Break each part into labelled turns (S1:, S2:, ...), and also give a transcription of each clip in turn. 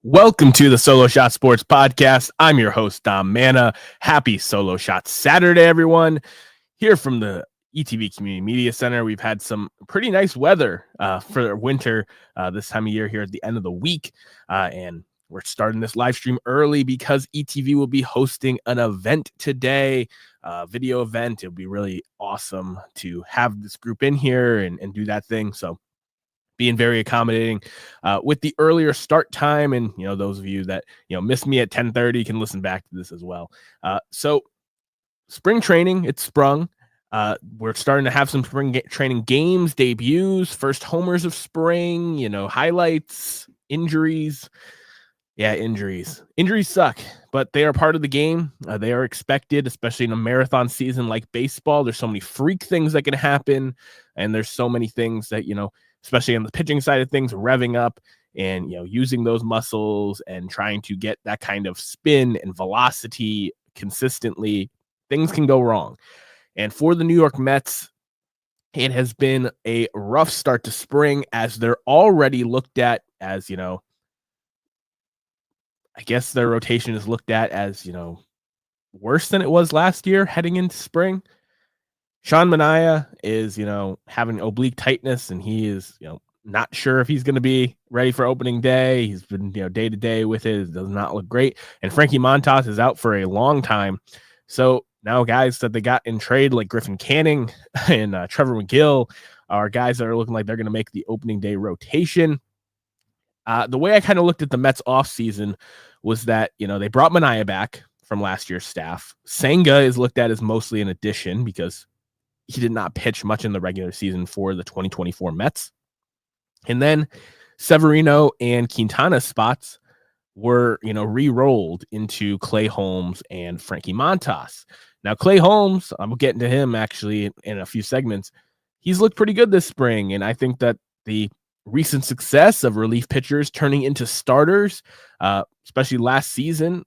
S1: Welcome to the Solo Shot Sports Podcast. I'm your host, Dom Manna. Happy Solo Shot Saturday, everyone. Here from the ETV Community Media Center, we've had some pretty nice weather for winter this time of year here at the end of the week. And we're starting this live stream early because ETV will be hosting an event today, a video event. It'll be really awesome to have this group in here and do that thing. So being very accommodating with the earlier start time. And, those of you that, missed me at 10:30 can listen back to this as well. So spring training, it's sprung. We're starting to have some spring training games, debuts, first homers of spring, highlights, injuries. Yeah, injuries. Injuries suck, but they are part of the game. They are expected, especially in a marathon season like baseball. There's so many freak things that can happen, and there's so many things that, especially on the pitching side of things, revving up and, using those muscles and trying to get that kind of spin and velocity consistently, things can go wrong. And for the New York Mets, it has been a rough start to spring as they're already looked at as, I guess their rotation is looked at as, worse than it was last year heading into spring. Sean Manaea is, having oblique tightness, and he is, not sure if he's going to be ready for opening day. He's been, day to day with it. It does not look great. And Frankie Montas is out for a long time. So now guys that they got in trade like Griffin Canning and Trevor McGill are guys that are looking like they're going to make the opening day rotation. The way I kind of looked at the Mets offseason was that, they brought Manaea back from last year's staff. Senga is looked at as mostly an addition because he did not pitch much in the regular season for the 2024 Mets. And then Severino and Quintana's spots were, re-rolled into Clay Holmes and Frankie Montas. Now, Clay Holmes, I'm getting to him actually in a few segments. He's looked pretty good this spring, and I think that the recent success of relief pitchers turning into starters, especially last season,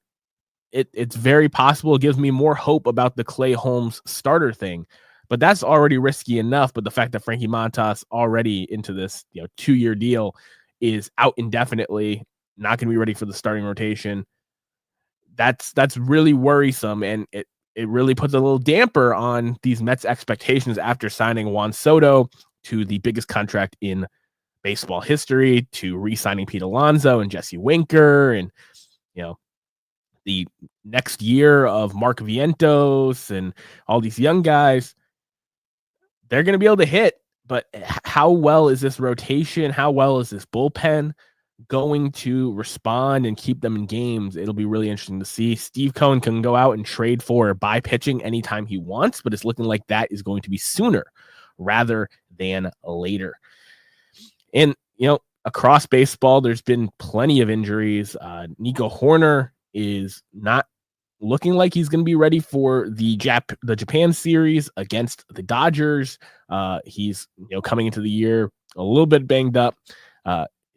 S1: it's very possible. It gives me more hope about the Clay Holmes starter thing. But that's already risky enough. But the fact that Frankie Montas already into this 2-year deal is out indefinitely, not going to be ready for the starting rotation, that's really worrisome. And it really puts a little damper on these Mets expectations after signing Juan Soto to the biggest contract in baseball history, to re-signing Pete Alonso and Jesse Winker, and the next year of Mark Vientos and all these young guys. They're going to be able to hit, but how well is this rotation? How well is this bullpen going to respond and keep them in games? It'll be really interesting to see. Steve Cohen can go out and trade for or buy pitching anytime he wants, but it's looking like that is going to be sooner rather than later. And, across baseball, there's been plenty of injuries. Nico Horner is not looking like he's going to be ready for the Japan series against the Dodgers. He's coming into the year a little bit banged up.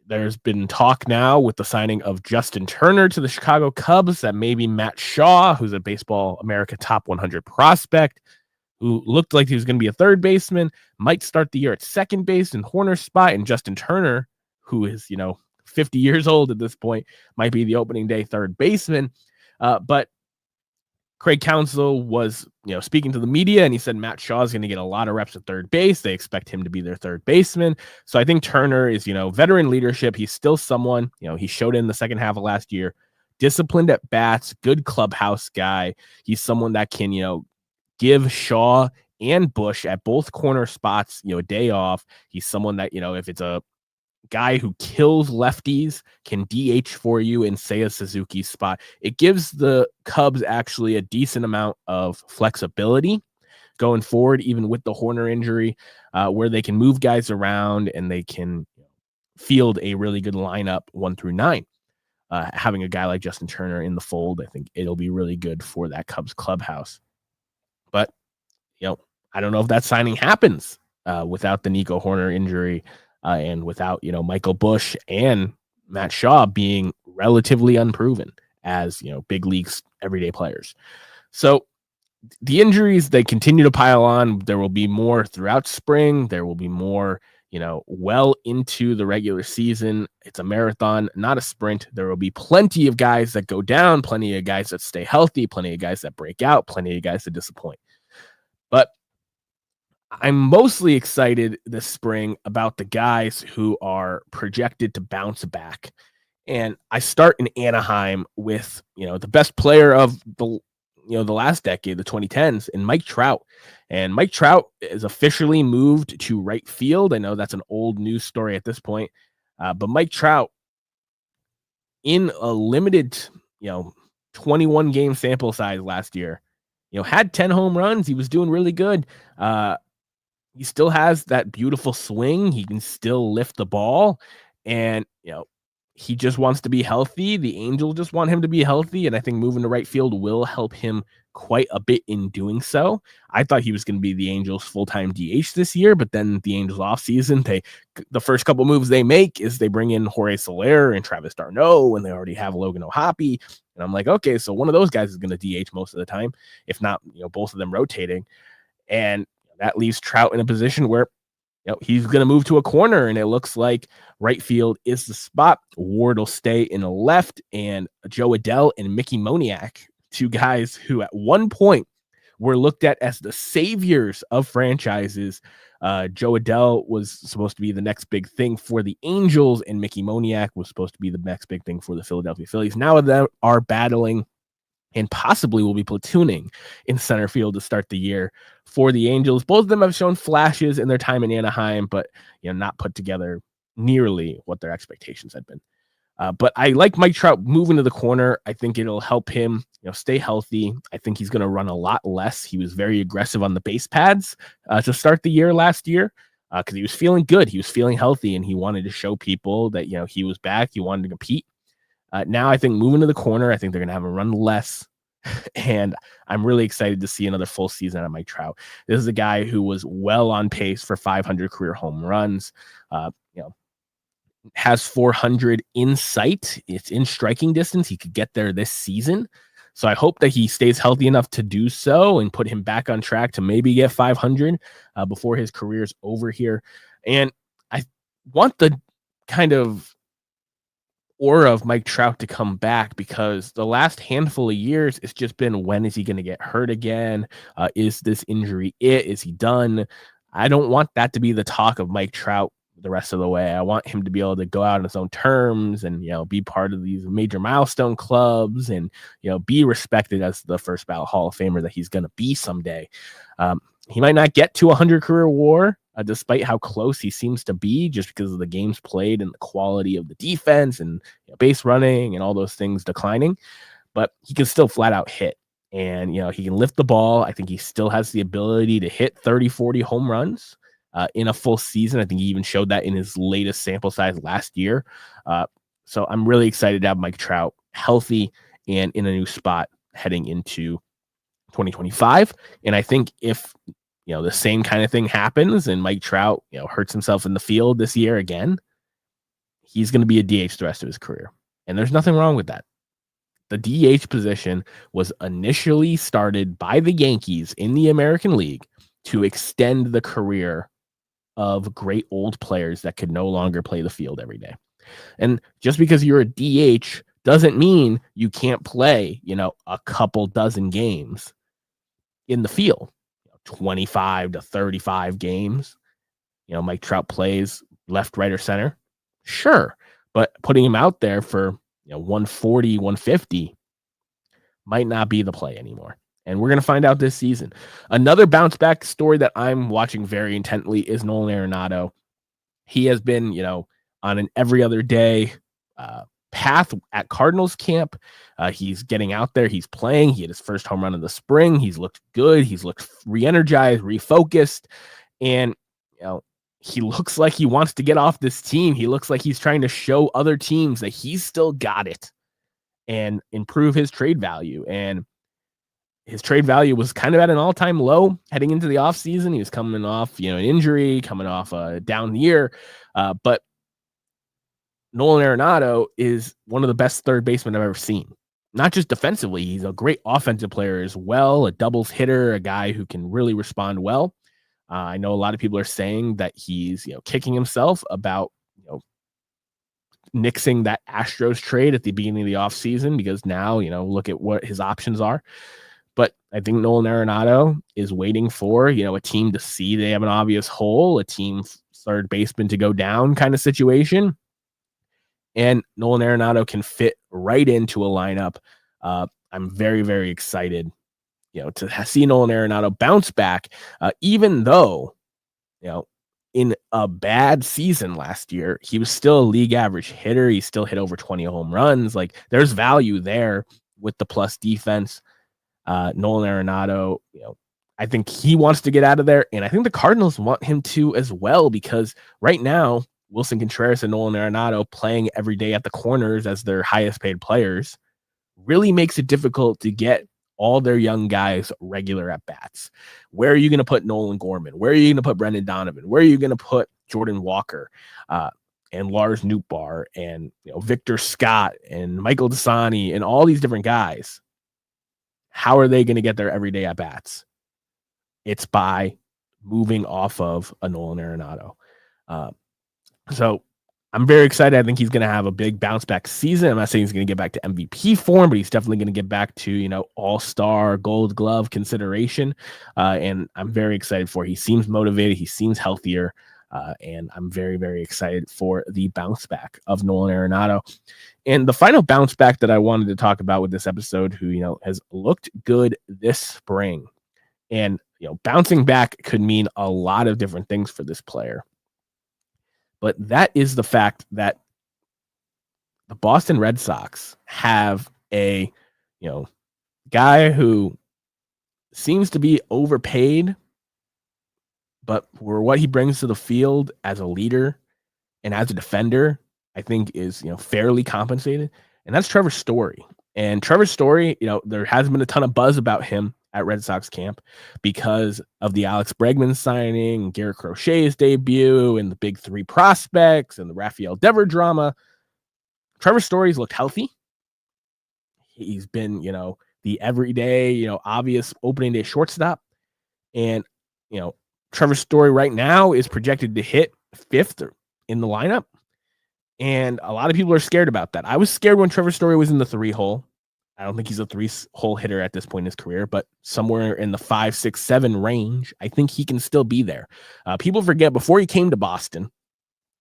S1: There's been talk now with the signing of Justin Turner to the Chicago Cubs that maybe Matt Shaw, who's a Baseball America top 100 prospect, who looked like he was going to be a third baseman, might start the year at second base in Horner's spot, and Justin Turner, who is 50 years old at this point, might be the opening day third baseman. But Craig Counsell was, speaking to the media, and he said Matt Shaw is going to get a lot of reps at third base. They expect him to be their third baseman. So I think Turner is, veteran leadership. He's still someone, he showed in the second half of last year, disciplined at bats, good clubhouse guy. He's someone that can, give Shaw and Bush at both corner spots, a day off. He's someone that, if it's a guy who kills lefties, can DH for you in Seiya Suzuki's spot. It gives the Cubs actually a decent amount of flexibility going forward, even with the Horner injury, where they can move guys around and they can field a really good lineup 1 through 9. Having a guy like Justin Turner in the fold, I think it'll be really good for that Cubs clubhouse. But, I don't know if that signing happens without the Nico Horner injury and without, Michael Bush and Matt Shaw being relatively unproven as, big leagues everyday players. So the injuries, they continue to pile on. There will be more throughout spring. There will be more, well into the regular season. It's a marathon, not a sprint. There will be plenty of guys that go down, plenty of guys that stay healthy, plenty of guys that break out, plenty of guys that disappoint. But I'm mostly excited this spring about the guys who are projected to bounce back. And I start in Anaheim with, the best player of the last decade, the 2010s, and Mike Trout. And Mike Trout is officially moved to right field. I know that's an old news story at this point. But Mike Trout, in a limited, 21 game sample size last year, had 10 home runs. He was doing really good. He still has that beautiful swing. He can still lift the ball, and he just wants to be healthy. The Angels just want him to be healthy, and I think moving to right field will help him quite a bit in doing so. I thought he was going to be the Angels' full-time DH this year, but then the Angels offseason, the first couple moves they make is they bring in Jorge Soler and Travis d'Arnaud, and they already have Logan O'Hoppe, and I'm like, okay, so one of those guys is going to DH most of the time, if not, both of them rotating, and that leaves Trout in a position where he's going to move to a corner, and it looks like right field is the spot. Ward will stay in the left, and Joe Adell and Mickey Moniak, two guys who at one point were looked at as the saviors of franchises. Joe Adell was supposed to be the next big thing for the Angels, and Mickey Moniak was supposed to be the next big thing for the Philadelphia Phillies. Now they are battling and possibly will be platooning in center field to start the year for the Angels. Both of them have shown flashes in their time in Anaheim, but not put together nearly what their expectations had been. But I like Mike Trout moving to the corner. I think it'll help him, stay healthy. I think he's going to run a lot less. He was very aggressive on the base pads to start the year last year because he was feeling good. He was feeling healthy, and he wanted to show people that, he was back. He wanted to compete. Now I think moving to the corner, I think they're going to have him run less. And I'm really excited to see another full season out of Mike Trout. This is a guy who was well on pace for 500 career home runs, has 400 in sight. It's in striking distance. He could get there this season. So I hope that he stays healthy enough to do so and put him back on track to maybe get 500 before his career's over here. And I want the kind of aura of Mike Trout to come back, because the last handful of years it's just been, when is he going to get hurt again? Is this injury is he done? I don't want that to be the talk of Mike Trout the rest of the way. I want him to be able to go out on his own terms and be part of these major milestone clubs and be respected as the first ballot Hall of Famer that he's going to be someday. He might not get to 100 career WAR, despite how close he seems to be, just because of the games played and the quality of the defense and base running and all those things declining. But he can still flat out hit. And, he can lift the ball. I think he still has the ability to hit 30, 40 home runs in a full season. I think he even showed that in his latest sample size last year. So I'm really excited to have Mike Trout healthy and in a new spot heading into 2025. And I think if the same kind of thing happens and Mike Trout hurts himself in the field this year again, he's going to be a DH the rest of his career. And there's nothing wrong with that. The DH position was initially started by the Yankees in the American League to extend the career of great old players that could no longer play the field every day. And just because you're a DH doesn't mean you can't play, a couple dozen games in the field, 25 to 35 games. Mike Trout plays left, right, or center. Sure. But putting him out there for 140, 150 might not be the play anymore. And we're going to find out this season. Another bounce back story that I'm watching very intently is Nolan Arenado. He has been, on an every other day path at Cardinals camp. He's getting out there. He's playing. He had his first home run of the spring. He's looked good. He's looked re-energized, refocused. And, he looks like he wants to get off this team. He looks like he's trying to show other teams that he's still got it and improve his trade value. And his trade value was kind of at an all-time low heading into the offseason. He was coming off, an injury, coming off a down year. But Nolan Arenado is one of the best third basemen I've ever seen. Not just defensively, he's a great offensive player as well, a doubles hitter, a guy who can really respond well. I know a lot of people are saying that he's, kicking himself about, nixing that Astros trade at the beginning of the offseason because now, look at what his options are. But I think Nolan Arenado is waiting for, a team to see they have an obvious hole, a team third baseman to go down kind of situation. And Nolan Arenado can fit right into a lineup. I'm very, very excited, to see Nolan Arenado bounce back, even though, in a bad season last year, he was still a league average hitter. He still hit over 20 home runs. Like, there's value there with the plus defense. Nolan Arenado, I think he wants to get out of there, and I think the Cardinals want him to as well, because right now, Wilson Contreras and Nolan Arenado playing every day at the corners as their highest paid players really makes it difficult to get all their young guys regular at bats. Where are you going to put Nolan Gorman? Where are you going to put Brendan Donovan? Where are you going to put Jordan Walker and Lars Nootbaar and Victor Scott and Michael Dasani and all these different guys? How are they going to get their everyday at bats? It's by moving off of a Nolan Arenado. So I'm very excited. I think he's going to have a big bounce back season. I'm not saying he's going to get back to MVP form, but he's definitely going to get back to, all-star Gold Glove consideration. And I'm very excited for it. He seems motivated. He seems healthier. And I'm very, very excited for the bounce back of Nolan Arenado. And the final bounce back that I wanted to talk about with this episode, who, has looked good this spring. And, bouncing back could mean a lot of different things for this player. But that is the fact that the Boston Red Sox have a, guy who seems to be overpaid, but for what he brings to the field as a leader and as a defender, I think is, fairly compensated. And that's Trevor Story. And Trevor Story, there hasn't been a ton of buzz about him at Red Sox camp because of the Alex Bregman signing, Garrett Crochet's debut, and the big three prospects and the Rafael Devers drama. Trevor Story's looked healthy. He's been, the everyday, obvious opening day shortstop. And, Trevor Story right now is projected to hit fifth in the lineup. And a lot of people are scared about that. I was scared when Trevor Story was in the 3-hole. I don't think he's a 3-hole hitter at this point in his career, but somewhere in the 5, 6, 7 range, I think he can still be there. People forget, before he came to Boston,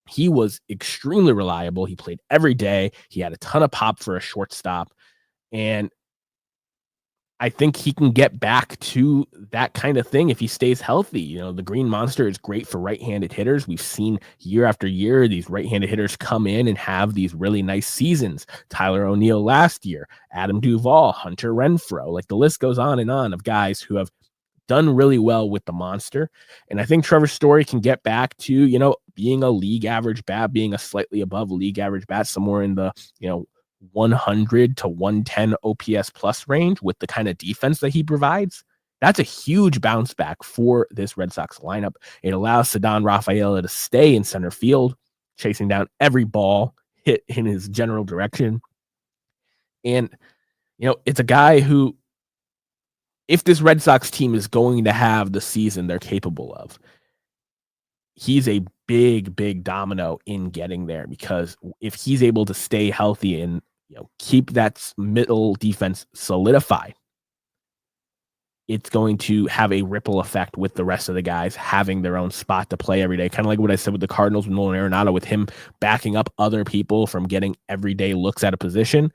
S1: he was extremely reliable. He played every day. He had a ton of pop for a shortstop. And I think he can get back to that kind of thing if he stays healthy. The Green Monster is great for right-handed hitters. We've seen year after year these right-handed hitters come in and have these really nice seasons. Tyler O'Neill last year, Adam Duvall, Hunter Renfroe, like the list goes on and on of guys who have done really well with the Monster. And I think Trevor Story can get back to, being a league average bat, being a slightly above league average bat, somewhere in the, 100 to 110 OPS plus range with the kind of defense that he provides. That's a huge bounce back for this Red Sox lineup. It allows Ceddanne Rafaela to stay in center field, chasing down every ball hit in his general direction. And, it's a guy who, if this Red Sox team is going to have the season they're capable of, he's a big, big domino in getting there, because if he's able to stay healthy and keep that middle defense solidified, it's going to have a ripple effect with the rest of the guys having their own spot to play every day. Kind of like what I said with the Cardinals with Nolan Arenado, with him backing up other people from getting everyday looks at a position.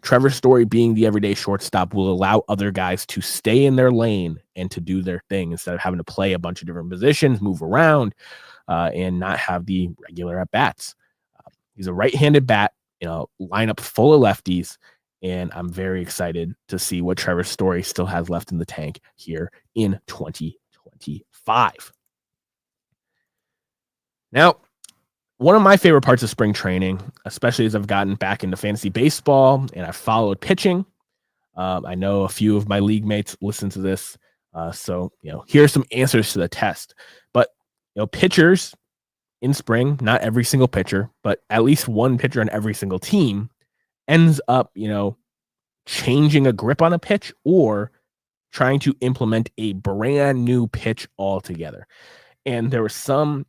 S1: Trevor Story being the everyday shortstop will allow other guys to stay in their lane and to do their thing instead of having to play a bunch of different positions, move around, and not have the regular at-bats. He's a right-handed bat, lineup full of lefties, and I'm very excited to see what Trevor Story still has left in the tank here in 2025. Now, one of my favorite parts of spring training, especially as I've gotten back into fantasy baseball and I've followed pitching, I know a few of my league mates listen to this. So, here are some answers to the test. But, pitchers in spring, not every single pitcher, but at least one pitcher on every single team ends up, changing a grip on a pitch or trying to implement a brand new pitch altogether. And there were some,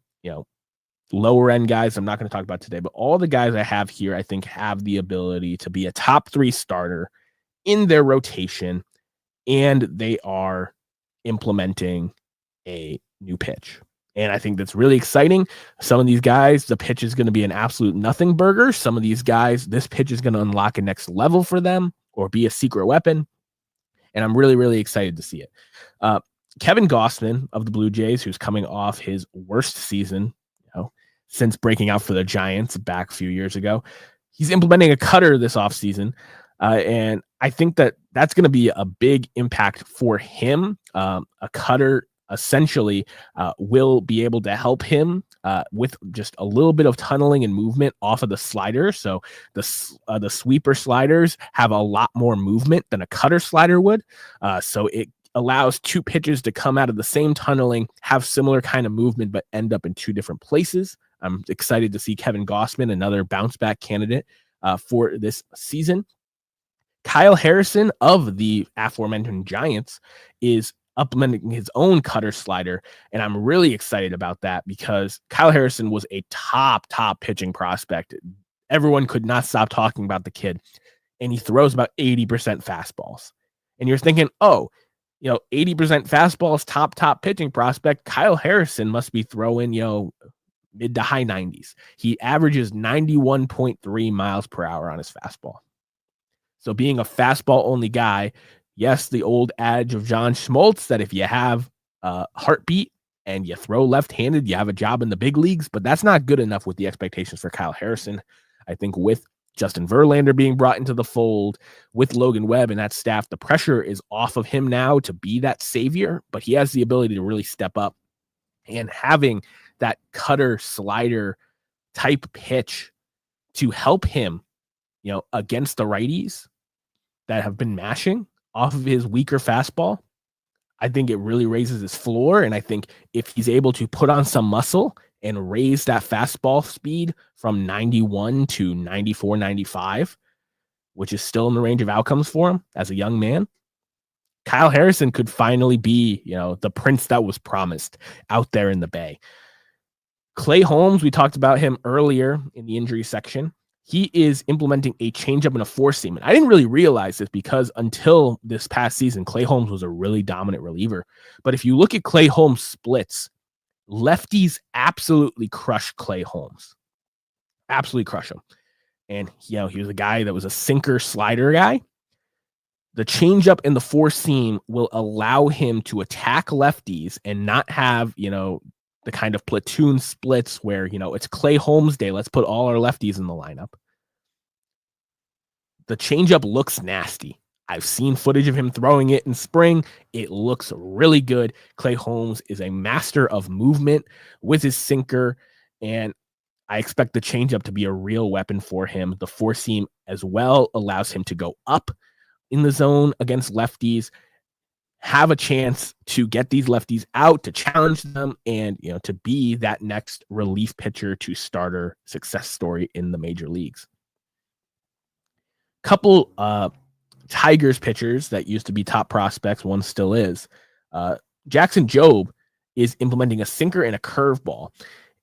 S1: lower end guys I'm not going to talk about today, but all the guys I have here, I think, have the ability to be a top 3 starter in their rotation, and they are implementing a new pitch. And I think that's really exciting. Some of these guys, the pitch is going to be an absolute nothing burger. Some of these guys, this pitch is going to unlock a next level for them or be a secret weapon. And I'm really, really excited to see it. Kevin Gausman of the Blue Jays, who's coming off his worst season, since breaking out for the Giants back a few years ago, he's implementing a cutter this offseason. And I think that that's going to be a big impact for him. A cutter essentially will be able to help him with just a little bit of tunneling and movement off of the slider. So the sweeper sliders have a lot more movement than a cutter slider would. So it allows two pitches to come out of the same tunneling, have similar kind of movement, but end up in two different places. I'm excited to see Kevin Gausman, another bounce back candidate for this season. Kyle Harrison of the aforementioned Giants is implementing his own cutter slider, and I'm really excited about that because Kyle Harrison was a top pitching prospect. Everyone could not stop talking about the kid, and he throws about 80% fastballs. And you're thinking, 80% fastballs, top pitching prospect. Kyle Harrison must be throwing, mid to high 90s. He averages 91.3 miles per hour on his fastball. So being a fastball only guy, yes, the old adage of John Schmaltz that if you have a heartbeat and you throw left-handed, you have a job in the big leagues, but that's not good enough with the expectations for Kyle Harrison. I think with Justin Verlander being brought into the fold, with Logan Webb and that staff, the pressure is off of him now to be that savior, but he has the ability to really step up. And having that cutter slider type pitch to help him, against the righties that have been mashing off of his weaker fastball, I think it really raises his floor. And I think if he's able to put on some muscle and raise that fastball speed from 91 to 94, 95, which is still in the range of outcomes for him as a young man, Kyle Harrison could finally be, the prince that was promised out there in the Bay. Clay Holmes, we talked about him earlier in the injury section. He is implementing a changeup and a four seam. And I didn't really realize this because until this past season, Clay Holmes was a really dominant reliever. But if you look at Clay Holmes' splits, lefties absolutely crush Clay Holmes. Absolutely crush him. And, he was a guy that was a sinker slider guy. The changeup and the four seam will allow him to attack lefties and not have, the kind of platoon splits where, it's Clay Holmes day. Let's put all our lefties in the lineup. The changeup looks nasty. I've seen footage of him throwing it in spring. It looks really good. Clay Holmes is a master of movement with his sinker, and I expect the changeup to be a real weapon for him. The four seam as well allows him to go up in the zone against lefties, have a chance to get these lefties out, to challenge them, and to be that next relief pitcher to starter success story in the major leagues. Couple Tigers pitchers that used to be top prospects, one still is. Jackson Jobe is implementing a sinker and a curveball.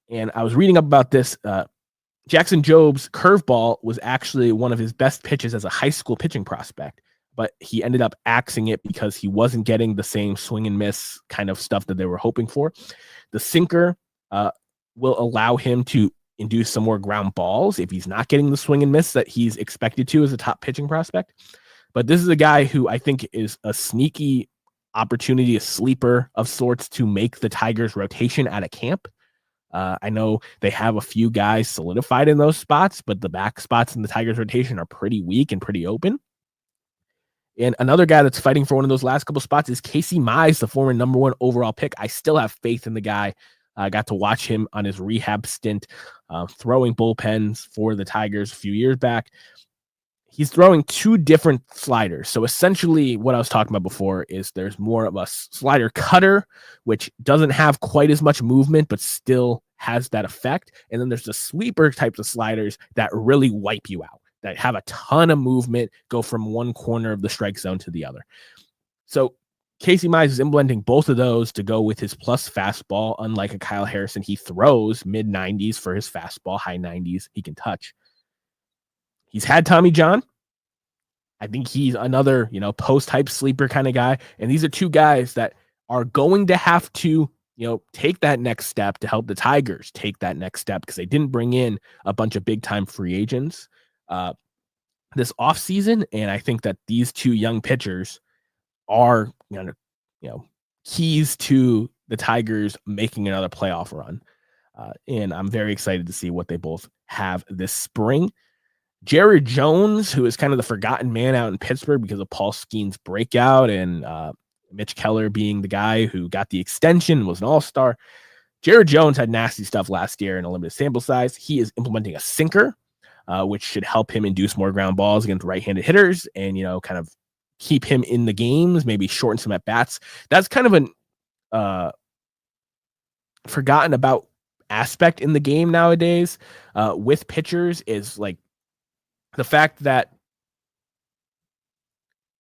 S1: And I was reading up about this. Jackson Jobe's curveball was actually one of his best pitches as a high school pitching prospect, but he ended up axing it because he wasn't getting the same swing and miss kind of stuff that they were hoping for. The sinker will allow him to induce some more ground balls if he's not getting the swing and miss that he's expected to as a top pitching prospect. But this is a guy who I think is a sneaky opportunity, a sleeper of sorts to make the Tigers rotation at a camp. I know they have a few guys solidified in those spots, but the back spots in the Tigers rotation are pretty weak and pretty open. And another guy that's fighting for one of those last couple spots is Casey Mize, the former number 1 overall pick. I still have faith in the guy. I got to watch him on his rehab stint, throwing bullpens for the Tigers a few years back. he's throwing two different sliders. So essentially what I was talking about before is there's more of a slider cutter, which doesn't have quite as much movement, but still has that effect. And then there's the sweeper types of sliders that really wipe you out, that have a ton of movement, go from one corner of the strike zone to the other. So Casey Mize is implementing both of those to go with his plus fastball. Unlike a Kyle Harrison, he throws mid 90s for his fastball, high 90s he can touch. He's had Tommy John. I think he's another, post-hype sleeper kind of guy. And these are two guys that are going to have to, take that next step to help the Tigers take that next step because they didn't bring in a bunch of big-time free agents this offseason. And I think that these two young pitchers are, keys to the Tigers making another playoff run. And I'm very excited to see what they both have this spring. Jared Jones, who is kind of the forgotten man out in Pittsburgh because of Paul Skeens' breakout and Mitch Keller being the guy who got the extension, was an all-star. Jared Jones had nasty stuff last year in a limited sample size. He is implementing a sinker, which should help him induce more ground balls against right-handed hitters and, kind of keep him in the games, maybe shorten some at-bats. That's kind of an forgotten about aspect in the game nowadays with pitchers is like, the fact that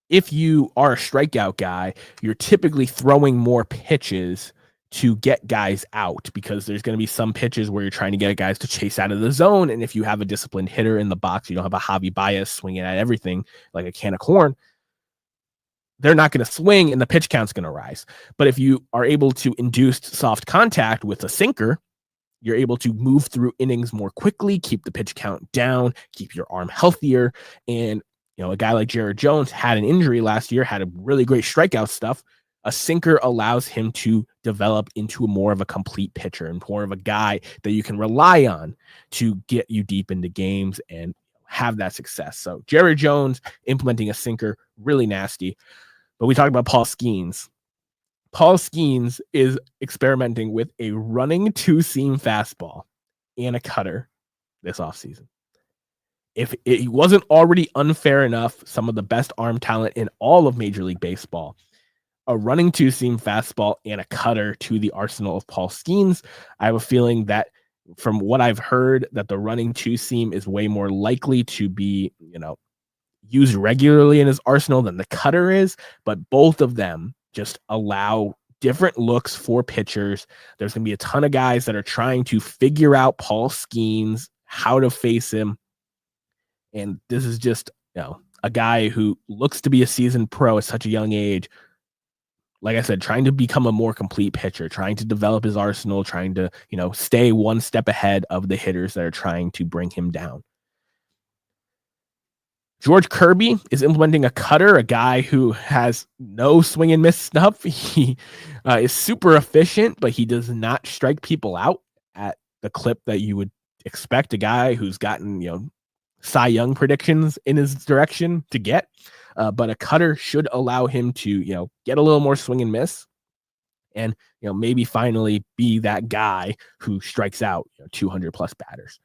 S1: if you are a strikeout guy, you're typically throwing more pitches to get guys out because there's going to be some pitches where you're trying to get guys to chase out of the zone. And if you have a disciplined hitter in the box, you don't have a Javi Baez swinging at everything like a can of corn, they're not going to swing and the pitch count's going to rise. But if you are able to induce soft contact with a sinker, you're able to move through innings more quickly, keep the pitch count down, keep your arm healthier. And, a guy like Jared Jones had an injury last year, had a really great strikeout stuff. A sinker allows him to develop into more of a complete pitcher and more of a guy that you can rely on to get you deep into games and have that success. So Jared Jones implementing a sinker, really nasty. But we talked about Paul Skeens. Paul Skeens is experimenting with a running two-seam fastball and a cutter this offseason. If it wasn't already unfair enough, some of the best arm talent in all of Major League Baseball, a running two-seam fastball and a cutter to the arsenal of Paul Skeens. I have a feeling that from what I've heard, that the running two-seam is way more likely to be, used regularly in his arsenal than the cutter is, but both of them just allow different looks for pitchers. There's going to be a ton of guys that are trying to figure out Paul Skeens, how to face him. And this is just, a guy who looks to be a seasoned pro at such a young age. Like I said, trying to become a more complete pitcher, trying to develop his arsenal, trying to, stay one step ahead of the hitters that are trying to bring him down. George Kirby is implementing a cutter, a guy who has no swing and miss stuff. He is super efficient, but he does not strike people out at the clip that you would expect a guy who's gotten, Cy Young predictions in his direction to get. But a cutter should allow him to, get a little more swing and miss and, maybe finally be that guy who strikes out 200 plus batters.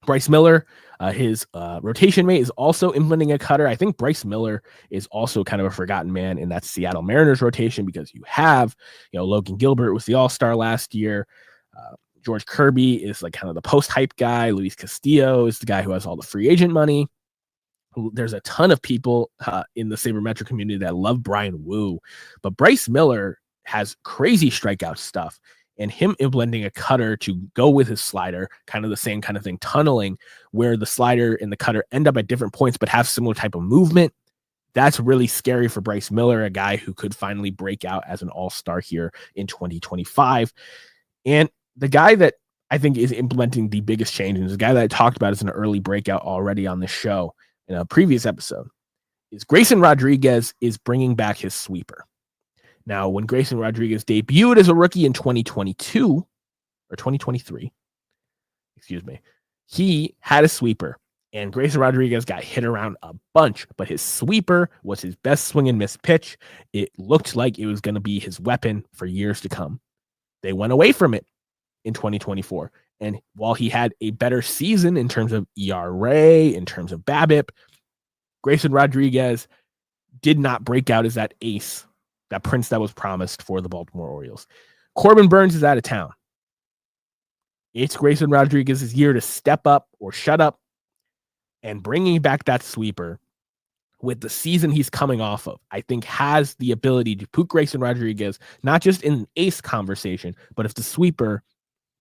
S1: Bryce Miller, his rotation mate, is also implementing a cutter. I think Bryce Miller is also kind of a forgotten man in that Seattle Mariners rotation because you have, Logan Gilbert was the all-star last year. George Kirby is like kind of the post-hype guy. Luis Castillo is the guy who has all the free agent money. There's a ton of people in the sabermetric community that love Brian Wu, but Bryce Miller has crazy strikeout stuff. And him implementing a cutter to go with his slider, kind of the same kind of thing, tunneling, where the slider and the cutter end up at different points but have similar type of movement. That's really scary for Bryce Miller, a guy who could finally break out as an all-star here in 2025. And the guy that I think is implementing the biggest change, and is a guy that I talked about as an early breakout already on this show in a previous episode, is Grayson Rodriguez is bringing back his sweeper. Now, when Grayson Rodriguez debuted as a rookie in 2022 or 2023, he had a sweeper, and Grayson Rodriguez got hit around a bunch, but his sweeper was his best swing and miss pitch. It looked like it was going to be his weapon for years to come. They went away from it in 2024, And while he had a better season in terms of ERA, in terms of BABIP, Grayson Rodriguez did not break out as that ace, that prince that was promised for the Baltimore Orioles. Corbin Burnes is out of town. It's Grayson Rodriguez's year to step up or shut up, and bringing back that sweeper with the season he's coming off of, I think has the ability to put Grayson Rodriguez not just in ace conversation, but if the sweeper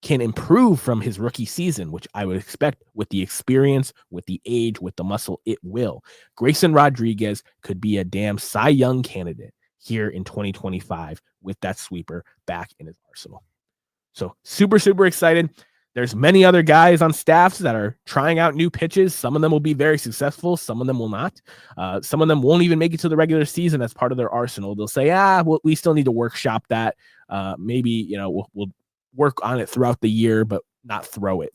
S1: can improve from his rookie season, which I would expect with the experience, with the age, with the muscle, it will. Grayson Rodriguez could be a damn Cy Young candidate here in 2025 with that sweeper back in his arsenal. So super, super excited. There's many other guys on staffs that are trying out new pitches. Some of them will be very successful. Some of them will not. Some of them won't even make it to the regular season as part of their arsenal. They'll say, well, we still need to workshop that. Maybe, we'll work on it throughout the year, but not throw it.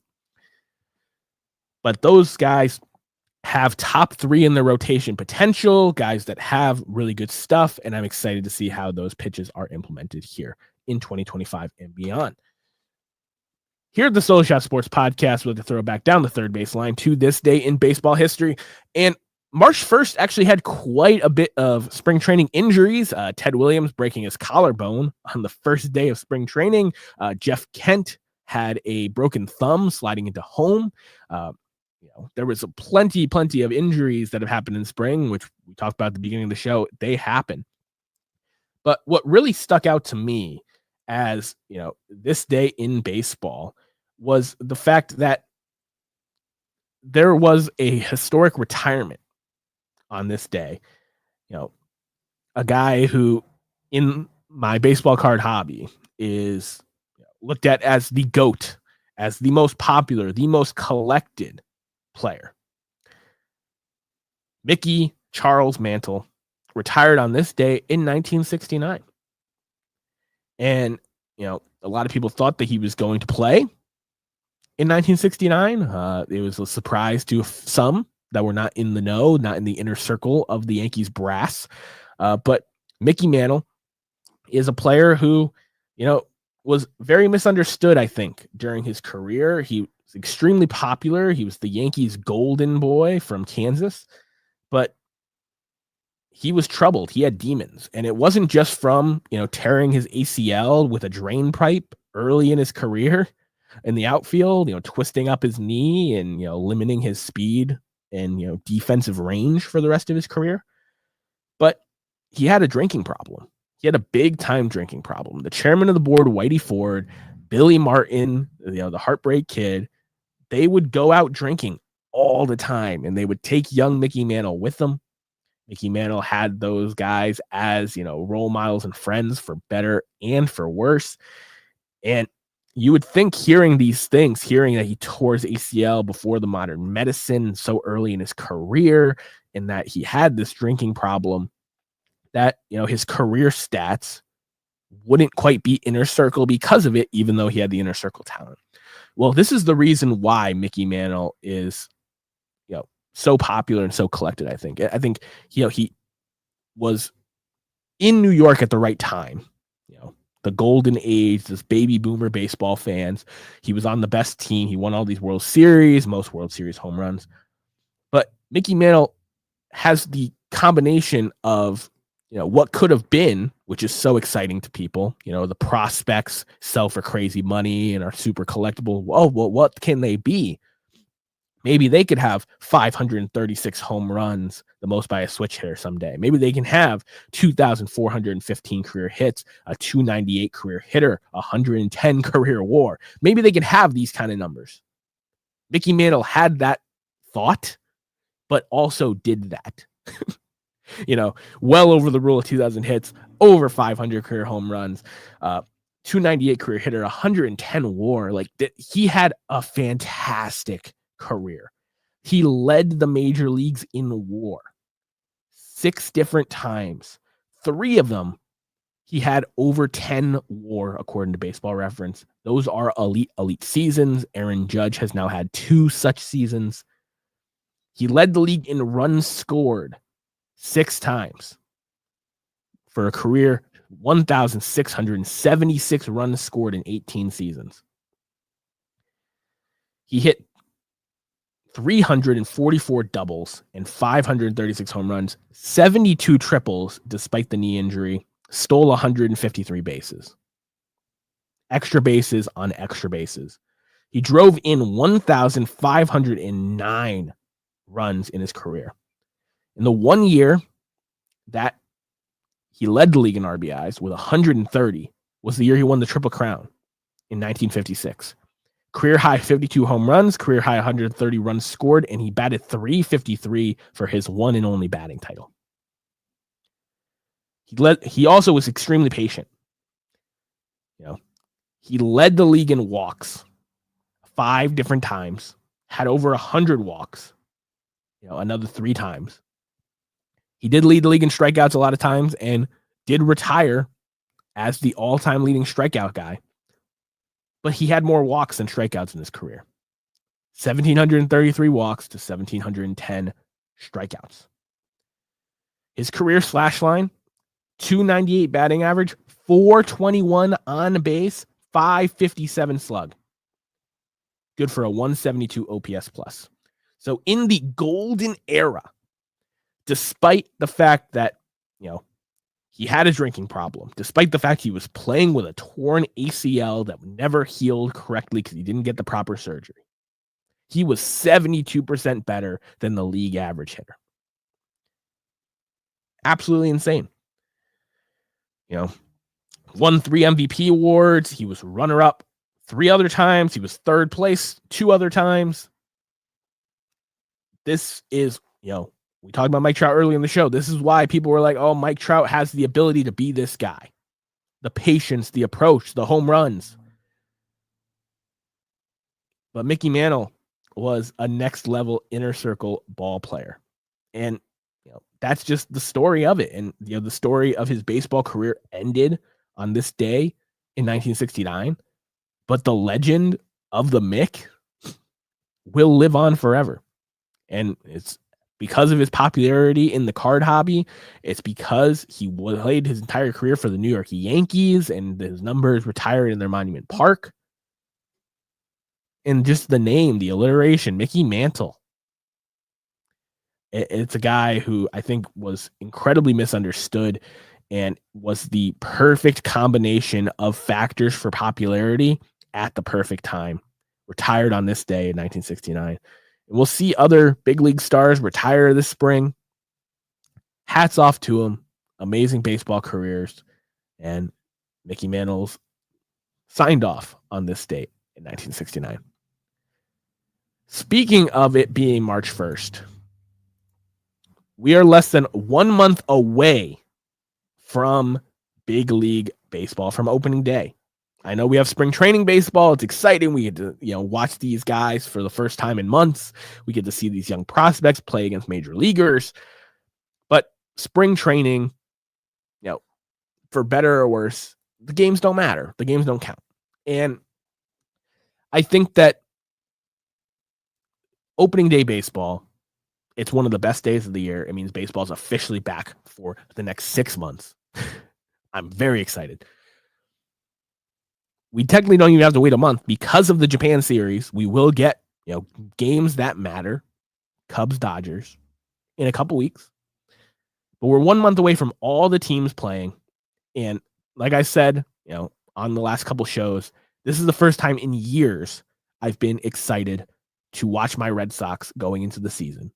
S1: But those guys have top 3 in their rotation potential, guys that have really good stuff, and I'm excited to see how those pitches are implemented here in 2025 and beyond. Here at the Solo Shot Sports Podcast, we'll throw it back down the third baseline to this day in baseball history. And March 1st actually had quite a bit of spring training injuries. Ted Williams breaking his collarbone on the first day of spring training. Jeff Kent had a broken thumb sliding into home. There was plenty of injuries that have happened in spring, which we talked about at the beginning of the show. They happen. But what really stuck out to me as, this day in baseball was the fact that there was a historic retirement on this day. A guy who in my baseball card hobby is looked at as the GOAT, as the most popular, the most collected player. Mickey Charles Mantle retired on this day in 1969. And, a lot of people thought that he was going to play in 1969. It was a surprise to some that were not in the know, not in the inner circle of the Yankees brass. But Mickey Mantle is a player who, was very misunderstood, I think, during his career. He was extremely popular. He was the Yankees' golden boy from Kansas, but he was troubled. He had demons, and it wasn't just from, tearing his ACL with a drain pipe early in his career in the outfield, twisting up his knee and, limiting his speed and, defensive range for the rest of his career. But he had a drinking problem. He had a big time drinking problem. The chairman of the board, Whitey Ford, Billy Martin, the Heartbreak Kid, they would go out drinking all the time, and they would take young Mickey Mantle with them. Mickey Mantle had those guys as, role models and friends for better and for worse. And you would think hearing these things, hearing that he tore his ACL before the modern medicine so early in his career, and that he had this drinking problem, that, his career stats wouldn't quite be inner circle because of it, even though he had the inner circle talent. Well, this is the reason why Mickey Mantle is, so popular and so collected. I think he was in New York at the right time, the golden age, this baby boomer baseball fans. He was on the best team. He won all these World Series, most World Series home runs. But Mickey Mantle has the combination of, what could have been, which is so exciting to people. The prospects sell for crazy money and are super collectible. Well, what can they be? Maybe they could have 536 home runs, the most by a switch hitter someday. Maybe they can have 2,415 career hits, a 298 career hitter, 110 career WAR. Maybe they can have these kind of numbers. Mickey Mantle had that thought, but also did that. Well over the rule of 2,000 hits, over 500 career home runs, 298 career hitter, 110 WAR. He had a fantastic career. He led the major leagues in WAR 6 different times. 3 of them, he had over 10 WAR, according to Baseball Reference. Those are elite seasons. Aaron Judge has now had 2 such seasons. He led the league in runs scored 6 times for a career 1,676 runs scored in 18 seasons. He hit 344 doubles and 536 home runs, 72 triples despite the knee injury, stole 153 bases. Extra bases on extra bases. He drove in 1,509 runs in his career. In the 1 year that he led the league in RBIs with 130 was the year he won the Triple Crown in 1956. Career high 52 home runs, career high 130 runs scored, and he batted .353 for his one and only batting title. He also was extremely patient. He led the league in walks 5 different times, had over 100 walks, another 3 times. He did lead the league in strikeouts a lot of times and did retire as the all-time leading strikeout guy. But he had more walks than strikeouts in his career. 1,733 walks to 1,710 strikeouts. His career slash line, .298 batting average, .421 on base, .557 slug. Good for a 172 OPS plus. So in the golden era, despite the fact that, he had a drinking problem, despite the fact he was playing with a torn ACL that never healed correctly because he didn't get the proper surgery, he was 72% better than the league average hitter. Absolutely insane. Won 3 MVP awards. He was runner-up 3 other times. He was 3rd place 2 other times. This is, we talked about Mike Trout earlier in the show. This is why people were like, oh, Mike Trout has the ability to be this guy. The patience, the approach, the home runs. But Mickey Mantle was a next level inner circle ball player. And that's just the story of it. And the story of his baseball career ended on this day in 1969. But the legend of the Mick will live on forever. And it's because of his popularity in the card hobby. It's because he played his entire career for the New York Yankees and his numbers retired in their Monument Park. And just the name, the alliteration, Mickey Mantle. It's a guy who I think was incredibly misunderstood and was the perfect combination of factors for popularity at the perfect time. Retired on this day in 1969. And we'll see other big league stars retire this spring. Hats off to them. Amazing baseball careers. And Mickey Mantle's signed off on this date in 1969. Speaking of it being March 1st, we are less than 1 month away from big league baseball, from opening day. I know we have spring training baseball. It's exciting. We get to, watch these guys for the first time in months. We get to see these young prospects play against major leaguers. But spring training, for better or worse, the games don't matter. The games don't count. And I think that opening day baseball, it's one of the best days of the year. It means baseball is officially back for the next 6 months. I'm very excited. We technically don't even have to wait a month because of the Japan series. We will get, games that matter. Cubs, Dodgers in a couple weeks. But we're 1 month away from all the teams playing. And like I said, on the last couple shows, this is the first time in years I've been excited to watch my Red Sox going into the season.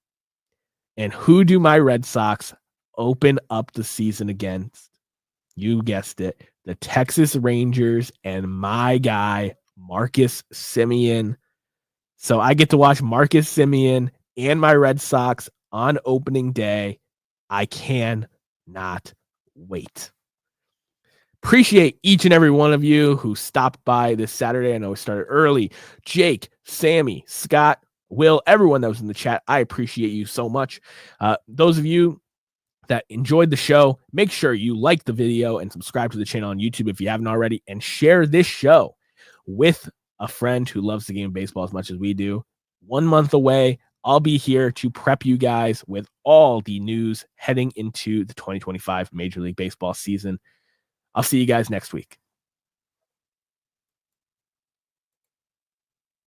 S1: And who do my Red Sox open up the season against? You guessed it. The Texas Rangers and my guy, Marcus Semien. So I get to watch Marcus Semien and my Red Sox on opening day. I cannot wait. Appreciate each and every one of you who stopped by this Saturday. I know it started early. Jake, Sammy, Scott, Will, everyone that was in the chat, I appreciate you so much. Those of you that enjoyed the show, make sure you like the video and subscribe to the channel on YouTube if you haven't already, and share this show with a friend who loves the game of baseball as much as we do. 1 month away, I'll be here to prep you guys with all the news heading into the 2025 Major League Baseball season. I'll see you guys next week.